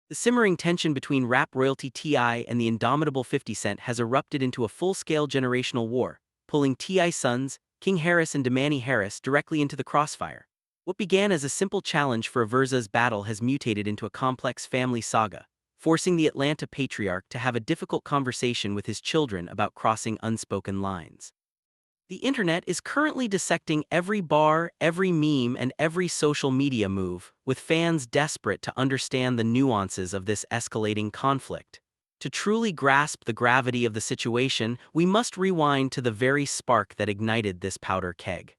The simmering tension between rap royalty T.I. and the indomitable 50 Cent has erupted into a full-scale generational war, pulling T.I.'s sons, King Harris and Domani Harris, directly into the crossfire. What began as a simple challenge for a versus battle has mutated into a complex family saga, forcing the Atlanta patriarch to have a difficult conversation with his children about crossing unspoken lines. The internet is currently dissecting every bar, every meme, and every social media move, with fans desperate to understand the nuances of this escalating conflict. To truly grasp the gravity of the situation, we must rewind to the very spark that ignited this powder keg.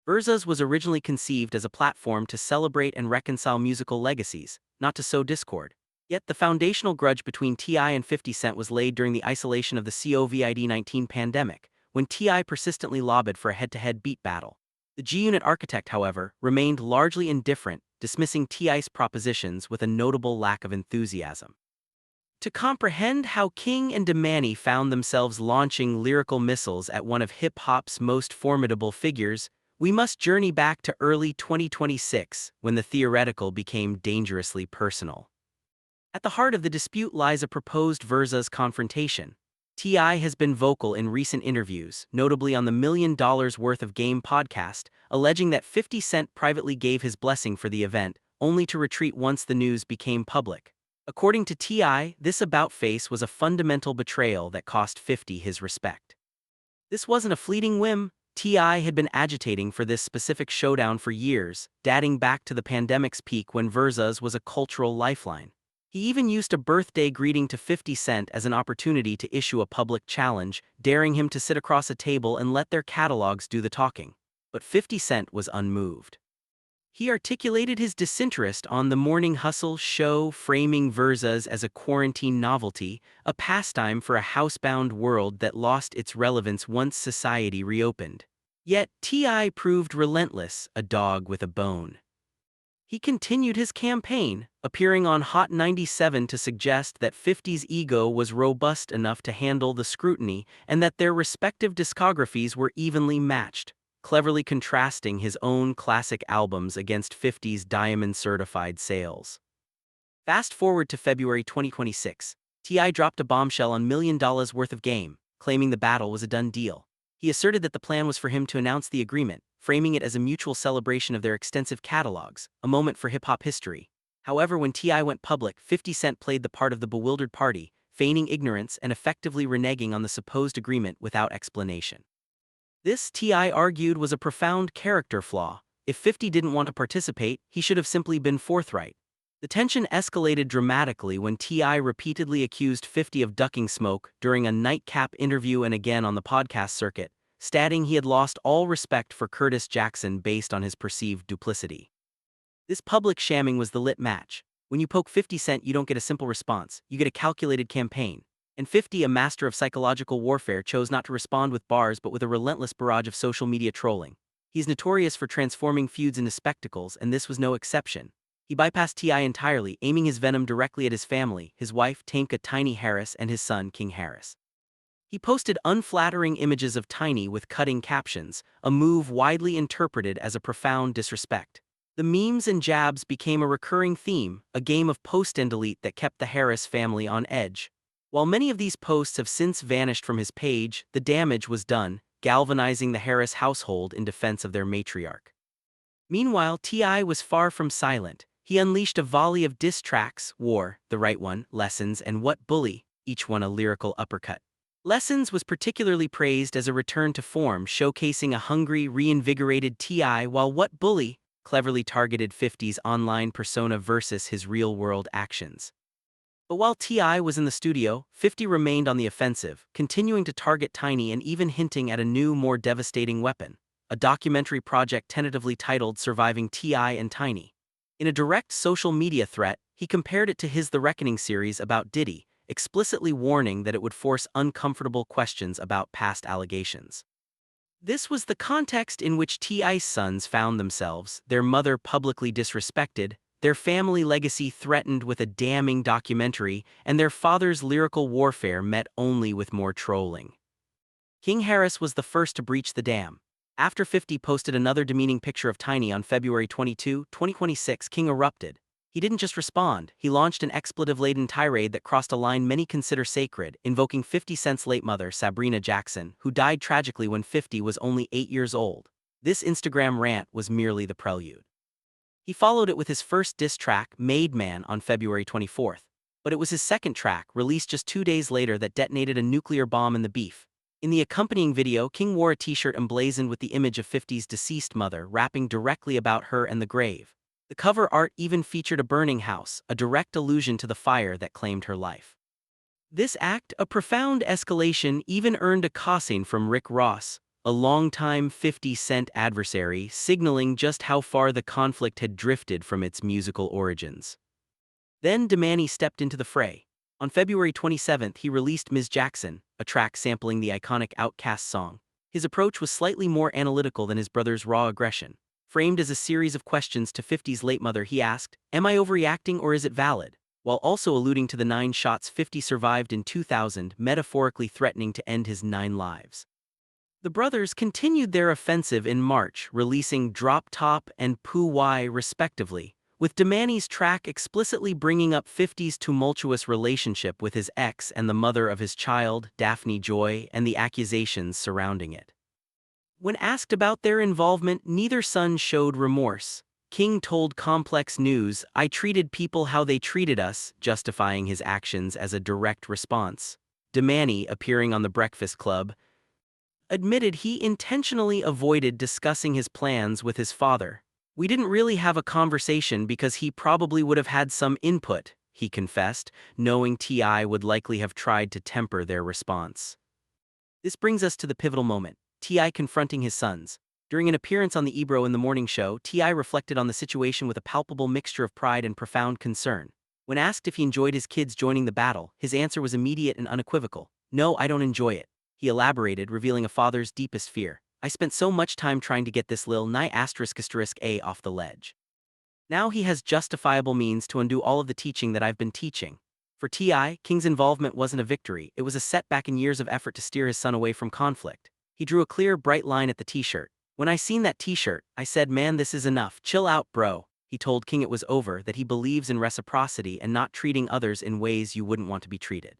Versus was originally conceived as a platform to celebrate and reconcile musical legacies, not to sow discord. Yet the foundational grudge between T.I. and 50 Cent was laid during the isolation of the COVID-19 pandemic, when T.I. persistently lobbied for a head-to-head beat battle. The G-Unit architect, however, remained largely indifferent, dismissing T.I.'s propositions with a notable lack of enthusiasm. To comprehend how King and Domani found themselves launching lyrical missiles at one of hip-hop's most formidable figures, we must journey back to early 2026, when the theoretical became dangerously personal. At the heart of the dispute lies a proposed versus confrontation. T.I. has been vocal in recent interviews, notably on the $1 Million Worth of Game podcast, alleging that 50 Cent privately gave his blessing for the event, only to retreat once the news became public. According to T.I., this about-face was a fundamental betrayal that cost 50 his respect. This wasn't a fleeting whim. T.I. had been agitating for this specific showdown for years, dating back to the pandemic's peak when versus was a cultural lifeline. He even used a birthday greeting to 50 Cent as an opportunity to issue a public challenge, daring him to sit across a table and let their catalogs do the talking. But 50 Cent was unmoved. He articulated his disinterest on the Morning Hustle show, framing versus as a quarantine novelty, a pastime for a housebound world that lost its relevance once society reopened. Yet T.I. proved relentless, a dog with a bone. He continued his campaign, appearing on Hot 97 to suggest that 50's ego was robust enough to handle the scrutiny and that their respective discographies were evenly matched, cleverly contrasting his own classic albums against 50's diamond-certified sales. Fast forward to February 2026, T.I. dropped a bombshell on $1 Million Worth of Game, claiming the battle was a done deal. He asserted that the plan was for him to announce the agreement, framing it as a mutual celebration of their extensive catalogs, a moment for hip-hop history. However, when T.I. went public, 50 Cent played the part of the bewildered party, feigning ignorance and effectively reneging on the supposed agreement without explanation. This, T.I. argued, was a profound character flaw. If 50 didn't want to participate, he should have simply been forthright. The tension escalated dramatically when T.I. repeatedly accused 50 of ducking smoke during a nightcap interview and again on the podcast circuit, stating he had lost all respect for Curtis Jackson based on his perceived duplicity. This public shamming was the lit match. When you poke 50 Cent, you don't get a simple response, you get a calculated campaign. And 50, a master of psychological warfare, chose not to respond with bars but with a relentless barrage of social media trolling. He's notorious for transforming feuds into spectacles, and this was no exception. He bypassed T.I. entirely, aiming his venom directly at his family, his wife, Tamka "Tiny" Harris, and his son, King Harris. He posted unflattering images of Tiny with cutting captions, a move widely interpreted as a profound disrespect. The memes and jabs became a recurring theme, a game of post and delete that kept the Harris family on edge. While many of these posts have since vanished from his page, the damage was done, galvanizing the Harris household in defense of their matriarch. Meanwhile, T.I. was far from silent. He unleashed a volley of diss tracks: War, The Right One, Lessons, and What Bully, each one a lyrical uppercut. Lessons was particularly praised as a return to form, showcasing a hungry, reinvigorated T.I., while What Bully cleverly targeted 50's online persona versus his real-world actions. But while T.I. was in the studio, 50 remained on the offensive, continuing to target Tiny and even hinting at a new, more devastating weapon, a documentary project tentatively titled Surviving T.I. and Tiny. In a direct social media threat, he compared it to his The Reckoning series about Diddy, explicitly warning that it would force uncomfortable questions about past allegations. This was the context in which T.I.'s sons found themselves, their mother publicly disrespected, their family legacy threatened with a damning documentary, and their father's lyrical warfare met only with more trolling. King Harris was the first to breach the dam. After 50 posted another demeaning picture of Tiny on February 22, 2026, King erupted. He didn't just respond, he launched an expletive-laden tirade that crossed a line many consider sacred, invoking 50 Cent's late mother, Sabrina Jackson, who died tragically when 50 was only 8 years old. This Instagram rant was merely the prelude. He followed it with his first diss track, Made Man, on February 24th. But it was his second track, released just 2 days later, that detonated a nuclear bomb in the beef. In the accompanying video, King wore a t-shirt emblazoned with the image of 50's deceased mother, rapping directly about her and the grave. The cover art even featured a burning house, a direct allusion to the fire that claimed her life. This act, a profound escalation, even earned a cussing from Rick Ross, a longtime 50 Cent adversary, signaling just how far the conflict had drifted from its musical origins. Then Domani stepped into the fray. On February 27th, he released Ms. Jackson, a track sampling the iconic Outkast song. His approach was slightly more analytical than his brother's raw aggression. Framed as a series of questions to 50's late mother, he asked, "Am I overreacting or is it valid?" while also alluding to the 9 shots 50 survived in 2000, metaphorically threatening to end his 9 lives. The brothers continued their offensive in March, releasing Drop Top and Pooh Why respectively, with Domani's track explicitly bringing up 50's tumultuous relationship with his ex and the mother of his child, Daphne Joy, and the accusations surrounding it. When asked about their involvement, neither son showed remorse. King told Complex News, "I treated people how they treated us," justifying his actions as a direct response. Domani, appearing on The Breakfast Club, admitted he intentionally avoided discussing his plans with his father. "We didn't really have a conversation because he probably would have had some input," he confessed, knowing T.I. would likely have tried to temper their response. This brings us to the pivotal moment, T.I. confronting his sons. During an appearance on the Ebro in the Morning Show, T.I. reflected on the situation with a palpable mixture of pride and profound concern. When asked if he enjoyed his kids joining the battle, his answer was immediate and unequivocal. "No, I don't enjoy it." He elaborated, revealing a father's deepest fear. "I spent so much time trying to get this lil nigh **A off the ledge. Now he has justifiable means to undo all of the teaching that I've been teaching." For T.I., King's involvement wasn't a victory, it was a setback in years of effort to steer his son away from conflict. He drew a clear, bright line at the t-shirt. "When I seen that t-shirt, I said, man, this is enough, chill out, bro." He told King it was over, that he believes in reciprocity and not treating others in ways you wouldn't want to be treated.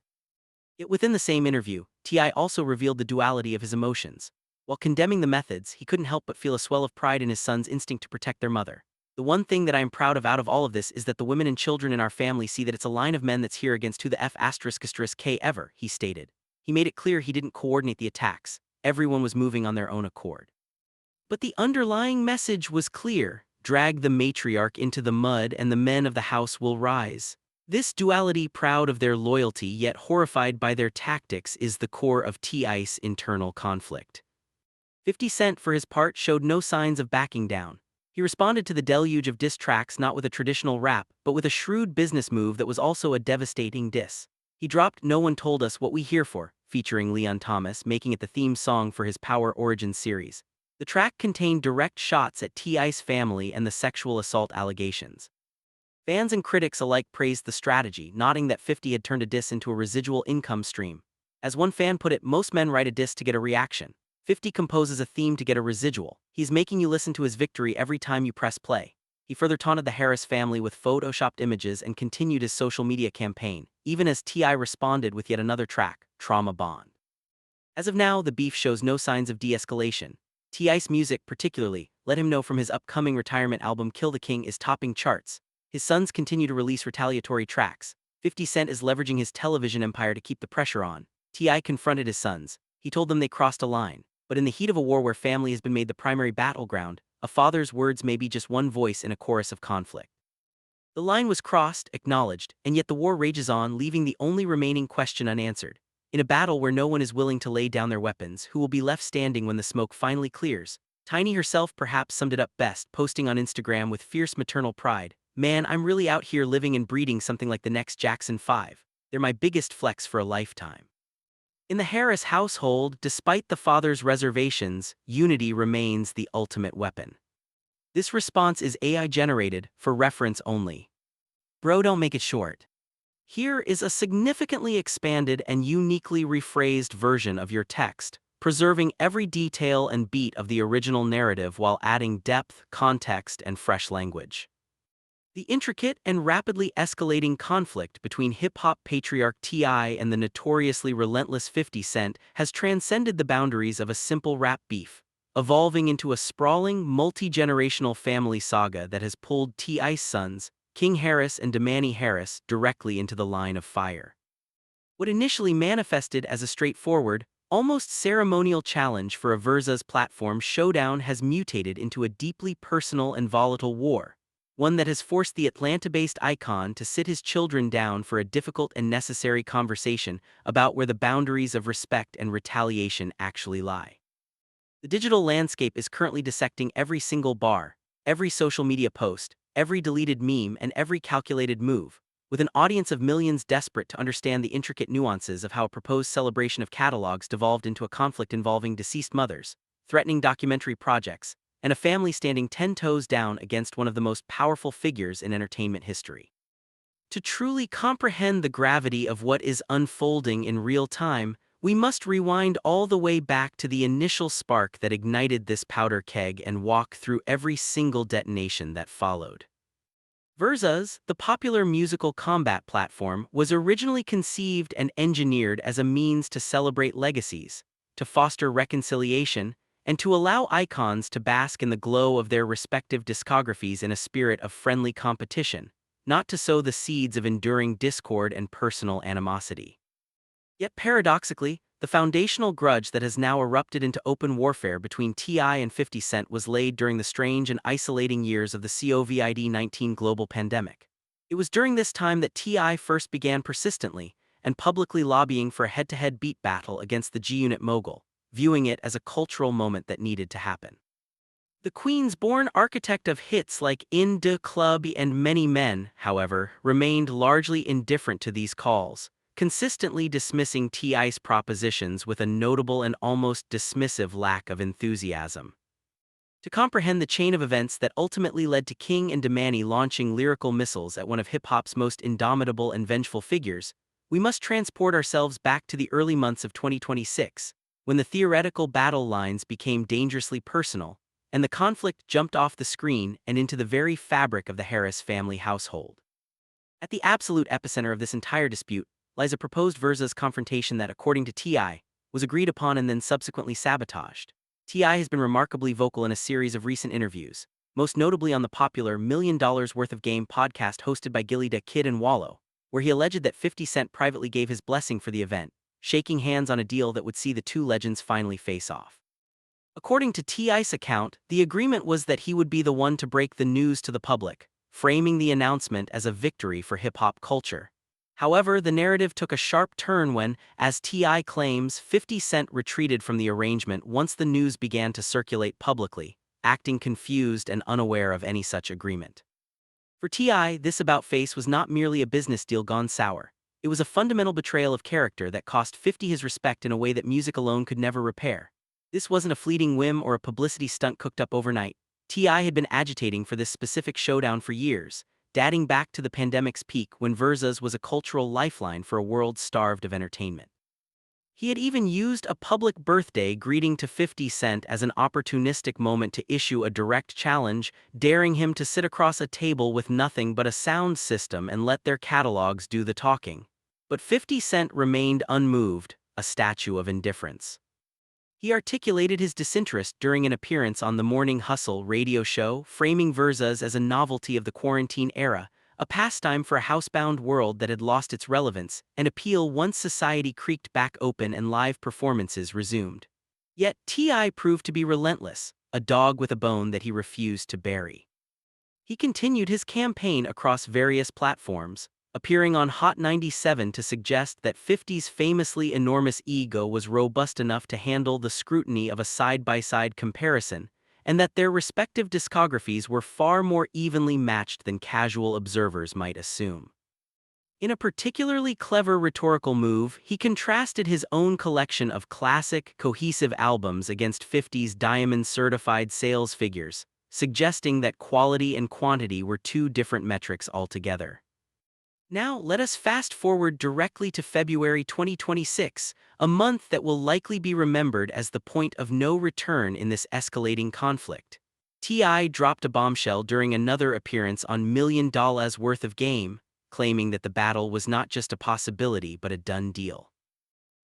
Yet within the same interview, T.I. also revealed the duality of his emotions. While condemning the methods, he couldn't help but feel a swell of pride in his son's instinct to protect their mother. "The one thing that I am proud of out of all of this is that the women and children in our family see that it's a line of men that's here against who the F***K ever," he stated. He made it clear he didn't coordinate the attacks. Everyone was moving on their own accord. But the underlying message was clear: drag the matriarch into the mud and the men of the house will rise. This duality, proud of their loyalty yet horrified by their tactics, is the core of T.I.'s internal conflict. 50 Cent, for his part, showed no signs of backing down. He responded to the deluge of diss tracks not with a traditional rap, but with a shrewd business move that was also a devastating diss. He dropped No One Told Us What We Here For, featuring Leon Thomas, making it the theme song for his Power Origins series. The track contained direct shots at T.I.'s family and the sexual assault allegations. Fans and critics alike praised the strategy, noting that 50 had turned a diss into a residual income stream. As one fan put it, most men write a diss to get a reaction. 50 composes a theme to get a residual. He's making you listen to his victory every time you press play. He further taunted the Harris family with photoshopped images and continued his social media campaign, even as T.I. responded with yet another track, Trauma Bond. As of now, the beef shows no signs of de-escalation. T.I.'s music, particularly, let him know from his upcoming retirement album Kill the King, is topping charts. His sons continue to release retaliatory tracks. 50 Cent is leveraging his television empire to keep the pressure on. T.I. confronted his sons. He told them they crossed a line. But in the heat of a war where family has been made the primary battleground, a father's words may be just one voice in a chorus of conflict. The line was crossed, acknowledged, and yet the war rages on, leaving the only remaining question unanswered. In a battle where no one is willing to lay down their weapons, who will be left standing when the smoke finally clears? Tiny herself perhaps summed it up best, posting on Instagram with fierce maternal pride, "Man, I'm really out here living and breeding something like the next Jackson 5. They're my biggest flex for a lifetime." In the Harris household, despite the father's reservations, unity remains the ultimate weapon. This response is AI-generated, for reference only. Bro, don't make it short. Here is a significantly expanded and uniquely rephrased version of your text, preserving every detail and beat of the original narrative while adding depth, context, and fresh language. The intricate and rapidly escalating conflict between hip-hop patriarch T.I. and the notoriously relentless 50 Cent has transcended the boundaries of a simple rap beef, evolving into a sprawling, multi-generational family saga that has pulled T.I.'s sons, King Harris and Domani Harris, directly into the line of fire. What initially manifested as a straightforward, almost ceremonial challenge for a Versa's platform showdown has mutated into a deeply personal and volatile war, one that has forced the Atlanta-based icon to sit his children down for a difficult and necessary conversation about where the boundaries of respect and retaliation actually lie. The digital landscape is currently dissecting every single bar, every social media post, every deleted meme, and every calculated move, with an audience of millions desperate to understand the intricate nuances of how a proposed celebration of catalogs devolved into a conflict involving deceased mothers, threatening documentary projects, and a family standing 10 toes down against one of the most powerful figures in entertainment history. To truly comprehend the gravity of what is unfolding in real time, we must rewind all the way back to the initial spark that ignited this powder keg and walk through every single detonation that followed. Versus, the popular musical combat platform, was originally conceived and engineered as a means to celebrate legacies, to foster reconciliation, and to allow icons to bask in the glow of their respective discographies in a spirit of friendly competition, not to sow the seeds of enduring discord and personal animosity. Yet paradoxically, the foundational grudge that has now erupted into open warfare between T.I. and 50 Cent was laid during the strange and isolating years of the COVID-19 global pandemic. It was during this time that T.I. first began persistently and publicly lobbying for a head-to-head beat battle against the G-Unit mogul, viewing it as a cultural moment that needed to happen. The Queens-born architect of hits like In Da Club and Many Men, however, remained largely indifferent to these calls, consistently dismissing T.I.'s propositions with a notable and almost dismissive lack of enthusiasm. To comprehend the chain of events that ultimately led to King and Domani launching lyrical missiles at one of hip-hop's most indomitable and vengeful figures, we must transport ourselves back to the early months of 2026, when the theoretical battle lines became dangerously personal, and the conflict jumped off the screen and into the very fabric of the Harris family household. At the absolute epicenter of this entire dispute lies a proposed Versus confrontation that, according to T.I., was agreed upon and then subsequently sabotaged. T.I. has been remarkably vocal in a series of recent interviews, most notably on the popular $1 Million Worth of Game podcast hosted by Gilly Da Kid and Wallow, where he alleged that 50 Cent privately gave his blessing for the event, shaking hands on a deal that would see the two legends finally face off. According to T.I.'s account, the agreement was that he would be the one to break the news to the public, framing the announcement as a victory for hip-hop culture. However, the narrative took a sharp turn when, as T.I. claims, 50 Cent retreated from the arrangement once the news began to circulate publicly, acting confused and unaware of any such agreement. For T.I., this about-face was not merely a business deal gone sour. It was a fundamental betrayal of character that cost 50 his respect in a way that music alone could never repair. This wasn't a fleeting whim or a publicity stunt cooked up overnight. T.I. had been agitating for this specific showdown for years, dating back to the pandemic's peak when Versus was a cultural lifeline for a world starved of entertainment. He had even used a public birthday greeting to 50 Cent as an opportunistic moment to issue a direct challenge, daring him to sit across a table with nothing but a sound system and let their catalogs do the talking. But 50 Cent remained unmoved, a statue of indifference. He articulated his disinterest during an appearance on the Morning Hustle radio show, framing Versus as a novelty of the quarantine era, a pastime for a housebound world that had lost its relevance and appeal once society creaked back open and live performances resumed. Yet T.I. proved to be relentless, a dog with a bone that he refused to bury. He continued his campaign across various platforms, appearing on Hot 97 to suggest that 50's famously enormous ego was robust enough to handle the scrutiny of a side-by-side comparison, and that their respective discographies were far more evenly matched than casual observers might assume. In a particularly clever rhetorical move, he contrasted his own collection of classic, cohesive albums against 50's diamond-certified sales figures, suggesting that quality and quantity were two different metrics altogether. Now, let us fast forward directly to February 2026, a month that will likely be remembered as the point of no return in this escalating conflict. T.I. dropped a bombshell during another appearance on $1 million worth of game, claiming that the battle was not just a possibility but a done deal.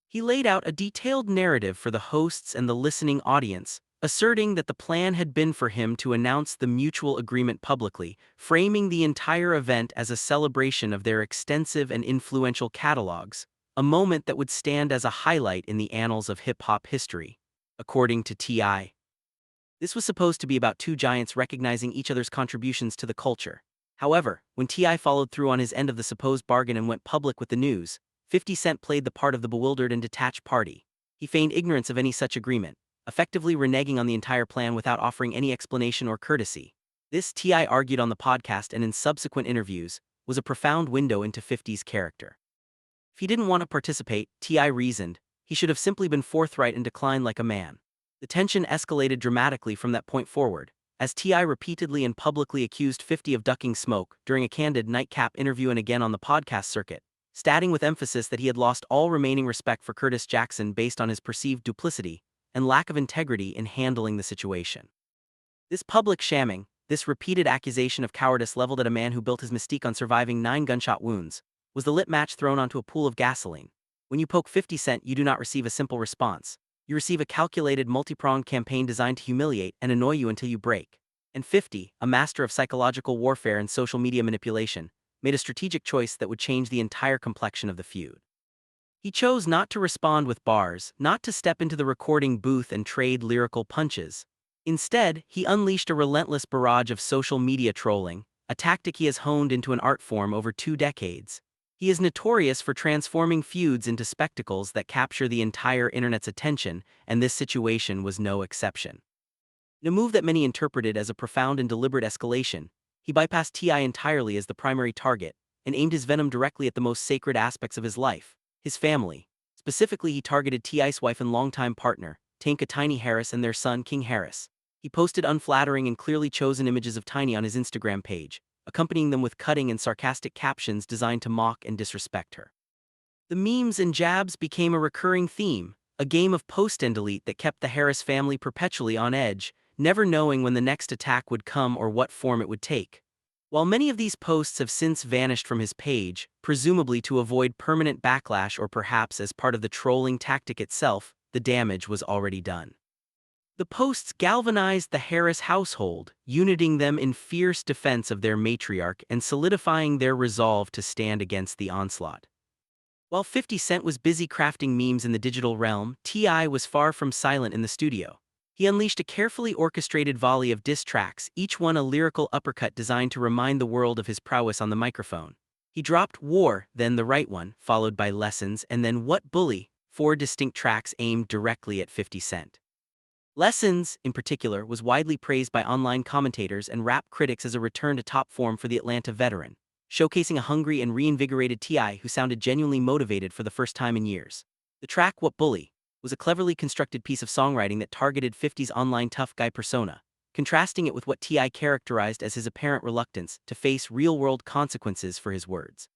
He laid out a detailed narrative for the hosts and the listening audience, asserting that the plan had been for him to announce the mutual agreement publicly, framing the entire event as a celebration of their extensive and influential catalogs, a moment that would stand as a highlight in the annals of hip-hop history. According to T.I., this was supposed to be about two giants recognizing each other's contributions to the culture. However, when T.I. followed through on his end of the supposed bargain and went public with the news, 50 Cent played the part of the bewildered and detached party. He feigned ignorance of any such agreement, effectively reneging on the entire plan without offering any explanation or courtesy. This, T.I. argued on the podcast and in subsequent interviews, was a profound window into 50's character. If he didn't want to participate, T.I. reasoned, he should have simply been forthright and declined like a man. The tension escalated dramatically from that point forward, as T.I. repeatedly and publicly accused 50 of ducking smoke during a candid nightcap interview and again on the podcast circuit, stating with emphasis that he had lost all remaining respect for Curtis Jackson based on his perceived duplicity and lack of integrity in handling the situation. This public shamming, this repeated accusation of cowardice leveled at a man who built his mystique on surviving 9 gunshot wounds, was the lit match thrown onto a pool of gasoline. When you poke 50 Cent, you do not receive a simple response. You receive a calculated, multi-pronged campaign designed to humiliate and annoy you until you break. And 50, a master of psychological warfare and social media manipulation, made a strategic choice that would change the entire complexion of the feud. He chose not to respond with bars, not to step into the recording booth and trade lyrical punches. Instead, he unleashed a relentless barrage of social media trolling, a tactic he has honed into an art form over 2 decades. He is notorious for transforming feuds into spectacles that capture the entire internet's attention, and this situation was no exception. In a move that many interpreted as a profound and deliberate escalation, he bypassed T.I. entirely as the primary target and aimed his venom directly at the most sacred aspects of his life, his family. Specifically, he targeted T.I.'s wife and longtime partner, Tanka Tiny Harris, and their son, King Harris. He posted unflattering and clearly chosen images of Tiny on his Instagram page, accompanying them with cutting and sarcastic captions designed to mock and disrespect her. The memes and jabs became a recurring theme, a game of post and delete that kept the Harris family perpetually on edge, never knowing when the next attack would come or what form it would take. While many of these posts have since vanished from his page, presumably to avoid permanent backlash or perhaps as part of the trolling tactic itself, the damage was already done. The posts galvanized the Harris household, uniting them in fierce defense of their matriarch and solidifying their resolve to stand against the onslaught. While 50 Cent was busy crafting memes in the digital realm, T.I. was far from silent in the studio. He unleashed a carefully orchestrated volley of diss tracks, each one a lyrical uppercut designed to remind the world of his prowess on the microphone. He dropped War, then The Right One, followed by Lessons, and then What Bully, 4 distinct tracks aimed directly at 50 Cent. Lessons, in particular, was widely praised by online commentators and rap critics as a return to top form for the Atlanta veteran, showcasing a hungry and reinvigorated T.I. who sounded genuinely motivated for the first time in years. The track What Bully was a cleverly constructed piece of songwriting that targeted 50's online tough guy persona, contrasting it with what T.I. characterized as his apparent reluctance to face real-world consequences for his words.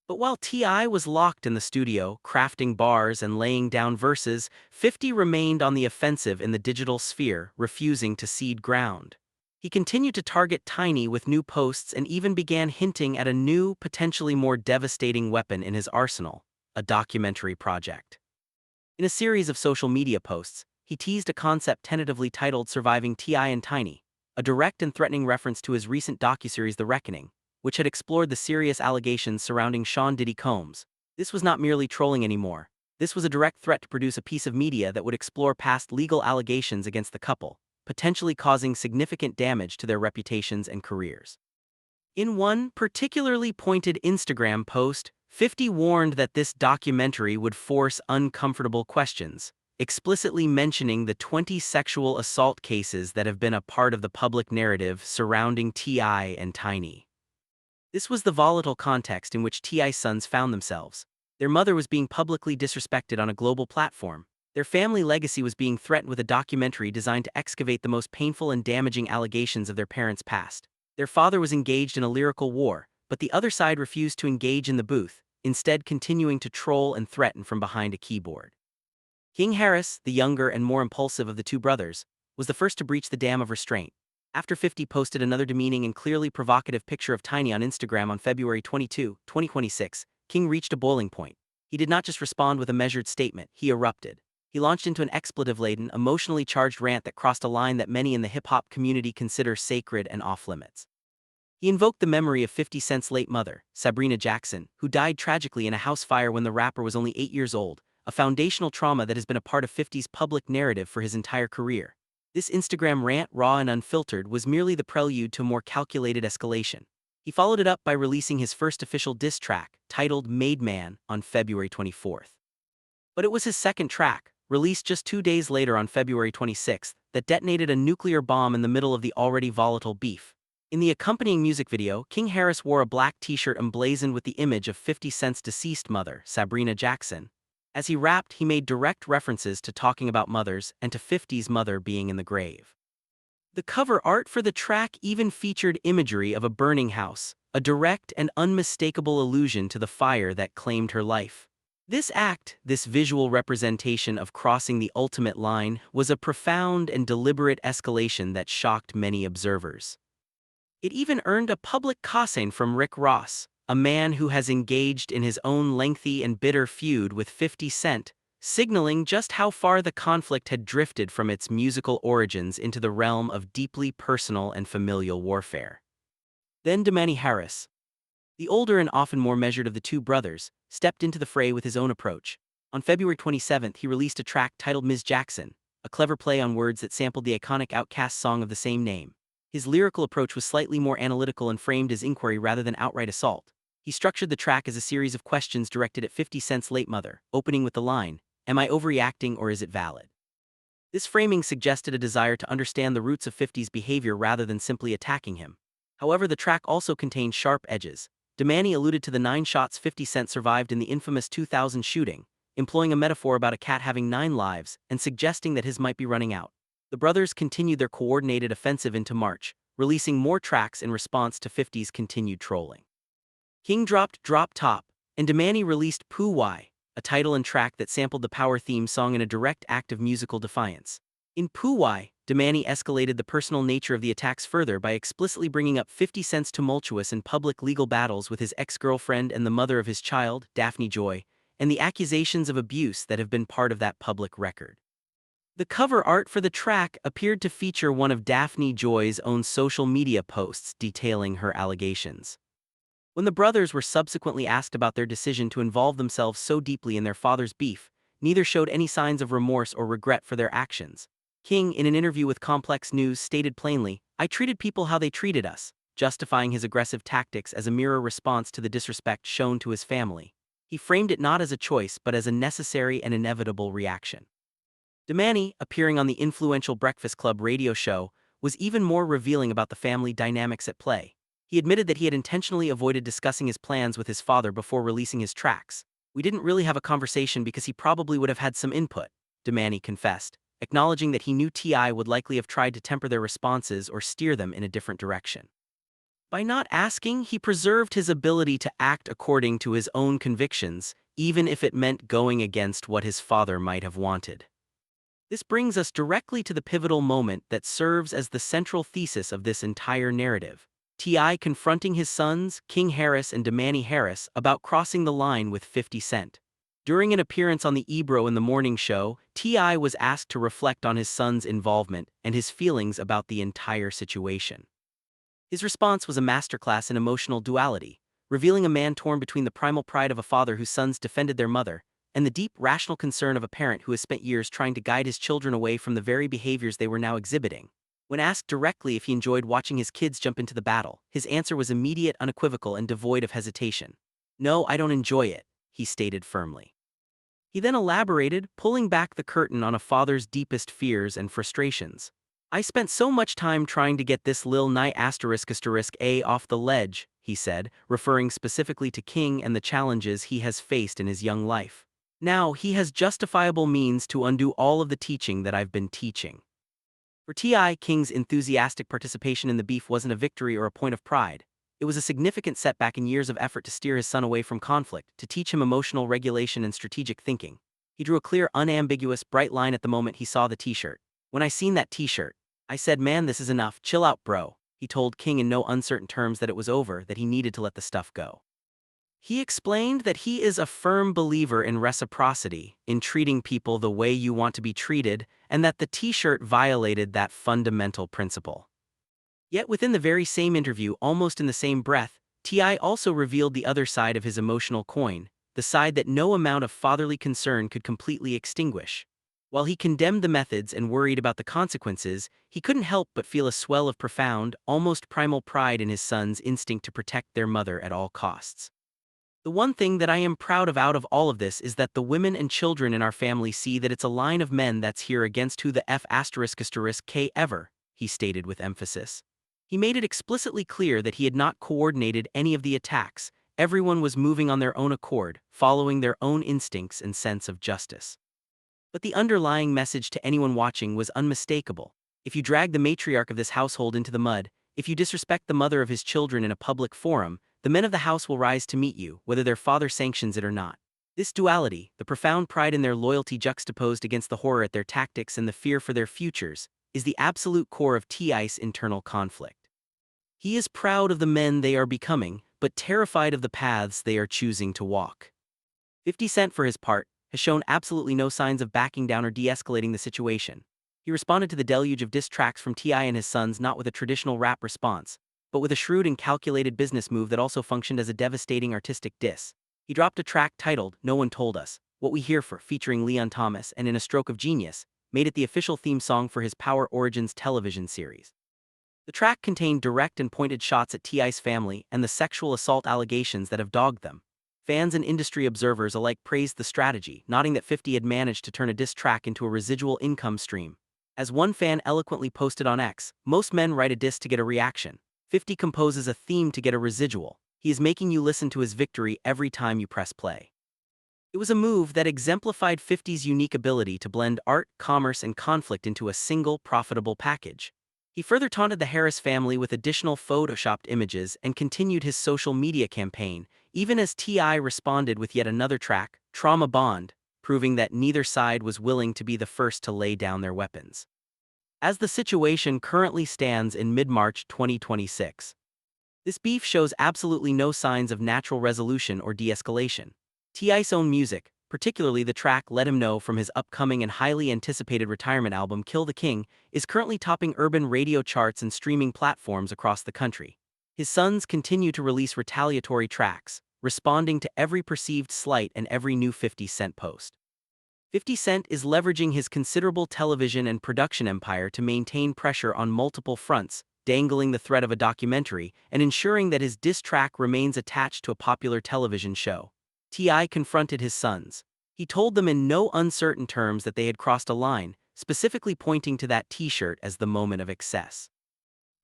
But while T.I. was locked in the studio, crafting bars and laying down verses, 50 remained on the offensive in the digital sphere, refusing to cede ground. He continued to target Tiny with new posts and even began hinting at a new, potentially more devastating weapon in his arsenal, a documentary project. In a series of social media posts, he teased a concept tentatively titled Surviving T.I. and Tiny, a direct and threatening reference to his recent docuseries The Reckoning, which had explored the serious allegations surrounding Sean Diddy Combs. This was not merely trolling anymore. This was a direct threat to produce a piece of media that would explore past legal allegations against the couple, potentially causing significant damage to their reputations and careers. In one particularly pointed Instagram post, 50 warned that this documentary would force uncomfortable questions, explicitly mentioning the 20 sexual assault cases that have been a part of the public narrative surrounding T.I. and Tiny. This was the volatile context in which T.I.'s sons found themselves. Their mother was being publicly disrespected on a global platform. Their family legacy was being threatened with a documentary designed to excavate the most painful and damaging allegations of their parents' past. Their father was engaged in a lyrical war, but the other side refused to engage in the booth, instead continuing to troll and threaten from behind a keyboard. King Harris, the younger and more impulsive of the two brothers, was the first to breach the dam of restraint. After 50 posted another demeaning and clearly provocative picture of Tiny on Instagram on February 22, 2026, King reached a boiling point. He did not just respond with a measured statement, he erupted. He launched into an expletive-laden, emotionally charged rant that crossed a line that many in the hip-hop community consider sacred and off-limits. He invoked the memory of 50 Cent's late mother, Sabrina Jackson, who died tragically in a house fire when the rapper was only 8 years old, a foundational trauma that has been a part of 50's public narrative for his entire career. This Instagram rant, raw and unfiltered, was merely the prelude to a more calculated escalation. He followed it up by releasing his first official diss track, titled Made Man, on February 24th. But it was his second track, released just 2 days later on February 26th, that detonated a nuclear bomb in the middle of the already volatile beef. In the accompanying music video, King Harris wore a black t-shirt emblazoned with the image of 50 Cent's deceased mother, Sabrina Jackson. As he rapped, he made direct references to talking about mothers and to 50's mother being in the grave. The cover art for the track even featured imagery of a burning house, a direct and unmistakable allusion to the fire that claimed her life. This act, this visual representation of crossing the ultimate line, was a profound and deliberate escalation that shocked many observers. It even earned a public caution from Rick Ross, a man who has engaged in his own lengthy and bitter feud with 50 Cent, signaling just how far the conflict had drifted from its musical origins into the realm of deeply personal and familial warfare. Then Domani Harris, the older and often more measured of the two brothers, stepped into the fray with his own approach. On February 27th, he released a track titled Ms. Jackson, a clever play on words that sampled the iconic Outkast song of the same name. His lyrical approach was slightly more analytical and framed as inquiry rather than outright assault. He structured the track as a series of questions directed at 50 Cent's late mother, opening with the line, "Am I overreacting or is it valid?" This framing suggested a desire to understand the roots of 50's behavior rather than simply attacking him. However, the track also contained sharp edges. Domani alluded to the 9 shots 50 Cent survived in the infamous 2000 shooting, employing a metaphor about a cat having 9 lives and suggesting that his might be running out. The brothers continued their coordinated offensive into March, releasing more tracks in response to 50's continued trolling. King dropped Drop Top, and Domani released Pooh Why, a title and track that sampled the Power theme song in a direct act of musical defiance. In Pooh Why, Domani escalated the personal nature of the attacks further by explicitly bringing up 50 Cent's tumultuous and public legal battles with his ex-girlfriend and the mother of his child, Daphne Joy, and the accusations of abuse that have been part of that public record. The cover art for the track appeared to feature one of Daphne Joy's own social media posts detailing her allegations. When the brothers were subsequently asked about their decision to involve themselves so deeply in their father's beef, neither showed any signs of remorse or regret for their actions. King, in an interview with Complex News, stated plainly, "I treated people how they treated us," justifying his aggressive tactics as a mirror response to the disrespect shown to his family. He framed it not as a choice but as a necessary and inevitable reaction. Domani, appearing on the influential Breakfast Club radio show, was even more revealing about the family dynamics at play. He admitted that he had intentionally avoided discussing his plans with his father before releasing his tracks. "We didn't really have a conversation because he probably would have had some input," Domani confessed, acknowledging that he knew T.I. would likely have tried to temper their responses or steer them in a different direction. By not asking, he preserved his ability to act according to his own convictions, even if it meant going against what his father might have wanted. This brings us directly to the pivotal moment that serves as the central thesis of this entire narrative. T.I. confronting his sons, King Harris and Domani Harris, about crossing the line with 50 Cent. During an appearance on the Ebro in the Morning Show, T.I. was asked to reflect on his son's involvement and his feelings about the entire situation. His response was a masterclass in emotional duality, revealing a man torn between the primal pride of a father whose sons defended their mother, and the deep, rational concern of a parent who has spent years trying to guide his children away from the very behaviors they were now exhibiting. When asked directly if he enjoyed watching his kids jump into the battle, his answer was immediate, unequivocal, and devoid of hesitation. "No, I don't enjoy it," he stated firmly. He then elaborated, pulling back the curtain on a father's deepest fears and frustrations. "I spent so much time trying to get this lil Nye **A off the ledge," he said, referring specifically to King and the challenges he has faced in his young life. "Now, he has justifiable means to undo all of the teaching that I've been teaching." For T.I., King's enthusiastic participation in the beef wasn't a victory or a point of pride. It was a significant setback in years of effort to steer his son away from conflict, to teach him emotional regulation and strategic thinking. He drew a clear, unambiguous, bright line at the moment he saw the t-shirt. "When I seen that t-shirt, I said, man, this is enough, chill out, bro. He told King in no uncertain terms that it was over, that he needed to let the stuff go. He explained that he is a firm believer in reciprocity, in treating people the way you want to be treated, and that the t-shirt violated that fundamental principle. Yet within the very same interview, almost in the same breath, T.I. also revealed the other side of his emotional coin, the side that no amount of fatherly concern could completely extinguish. While he condemned the methods and worried about the consequences, he couldn't help but feel a swell of profound, almost primal pride in his son's instinct to protect their mother at all costs. The one thing that I am proud of out of all of this is that the women and children in our family see that it's a line of men that's here against who the F***K ever, he stated with emphasis. He made it explicitly clear that he had not coordinated any of the attacks. Everyone was moving on their own accord, following their own instincts and sense of justice. But the underlying message to anyone watching was unmistakable. If you drag the matriarch of this household into the mud, if you disrespect the mother of his children in a public forum, the men of the house will rise to meet you, whether their father sanctions it or not. This duality, the profound pride in their loyalty juxtaposed against the horror at their tactics and the fear for their futures, is the absolute core of T.I.'s internal conflict. He is proud of the men they are becoming, but terrified of the paths they are choosing to walk. 50 Cent, for his part, has shown absolutely no signs of backing down or de-escalating the situation. He responded to the deluge of diss tracks from T.I. and his sons not with a traditional rap response, but with a shrewd and calculated business move that also functioned as a devastating artistic diss. He dropped a track titled No One Told Us, What We Here For, featuring Leon Thomas, and in a stroke of genius, made it the official theme song for his Power Origins television series. The track contained direct and pointed shots at T.I.'s family and the sexual assault allegations that have dogged them. Fans and industry observers alike praised the strategy, noting that 50 had managed to turn a diss track into a residual income stream. As one fan eloquently posted on X, most men write a diss to get a reaction. 50 composes a theme to get a residual. He is making you listen to his victory every time you press play. It was a move that exemplified 50's unique ability to blend art, commerce, and conflict into a single, profitable package. He further taunted the Harris family with additional photoshopped images and continued his social media campaign, even as T.I. responded with yet another track, Trauma Bond, proving that neither side was willing to be the first to lay down their weapons. As the situation currently stands in mid-March 2026, this beef shows absolutely no signs of natural resolution or de-escalation. T.I.'s own music, particularly the track Let Him Know from his upcoming and highly anticipated retirement album Kill the King, is currently topping urban radio charts and streaming platforms across the country. His sons continue to release retaliatory tracks, responding to every perceived slight and every new 50 Cent post. 50 Cent is leveraging his considerable television and production empire to maintain pressure on multiple fronts, dangling the threat of a documentary and ensuring that his diss track remains attached to a popular television show. T.I. confronted his sons. He told them in no uncertain terms that they had crossed a line, specifically pointing to that t-shirt as the moment of excess.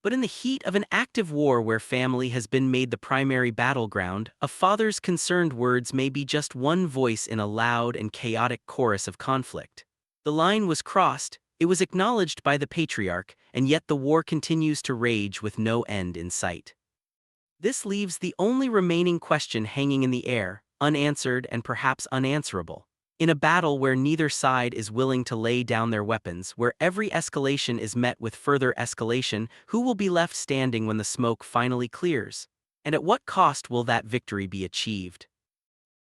But in the heat of an active war where family has been made the primary battleground, a father's concerned words may be just one voice in a loud and chaotic chorus of conflict. The line was crossed, it was acknowledged by the patriarch, and yet the war continues to rage with no end in sight. This leaves the only remaining question hanging in the air, unanswered and perhaps unanswerable. In a battle where neither side is willing to lay down their weapons, where every escalation is met with further escalation, who will be left standing when the smoke finally clears? And at what cost will that victory be achieved?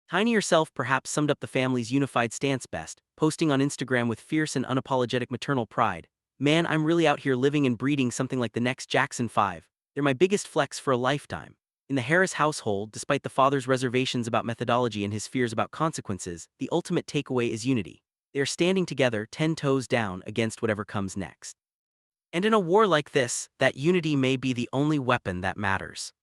Tiny herself perhaps summed up the family's unified stance best, posting on Instagram with fierce and unapologetic maternal pride. Man, I'm really out here living and breeding something like the next Jackson 5. They're my biggest flex for a lifetime. In the Harris household, despite the father's reservations about methodology and his fears about consequences, the ultimate takeaway is unity. They are standing together, 10 toes down, against whatever comes next. And in a war like this, that unity may be the only weapon that matters.